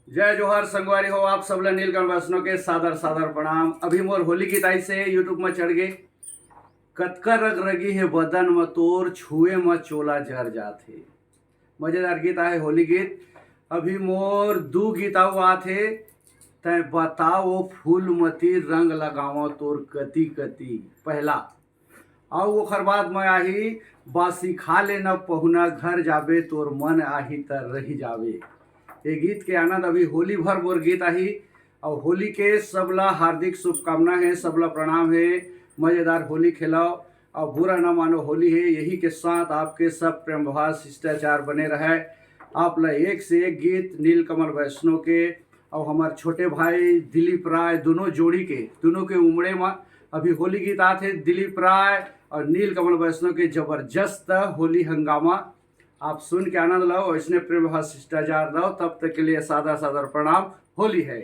जय जोहर संगवारी हो आप सब नीलकंठ वैष्णव के सादर सादर प्रणाम। अभी मोर होली गीत आई से यूट्यूब में चढ़ गए। कतका रग रगी है बदन में तोर छुए में चोला जर जाथे। मजेदार गीत आहे होली गीत। अभी मोर दू गीत आऊ आथे। तय बताओ फूलमती रंग लगाओ तोर कति कति। पहला आऊ ओखर बाद में आही बासी खा ले न पहुना घर जाबे तोर मन आही त रही जावे। ये गीत के आनंद अभी होली भर मोर गीत आही। और होली के सबला हार्दिक शुभकामना है, सबला प्रणाम है। मज़ेदार होली खेलाओ और बुरा ना मानो होली है। यही के साथ आपके सब प्रेम भाव शिष्टाचार बने रहे। आप ला एक से एक गीत नीलकमल वैष्णव के और हमारे छोटे भाई दिलीप राय दोनों जोड़ी के दोनों के उमड़े में अभी होली गीत आते। दिलीप राय और नीलकमल वैष्णव के जबरदस्त होली हंगामा आप सुन के आनंद लो और इसने प्रेम भाव शिष्टाचार लो। तब तक के लिए सादर सादर प्रणाम। होली है।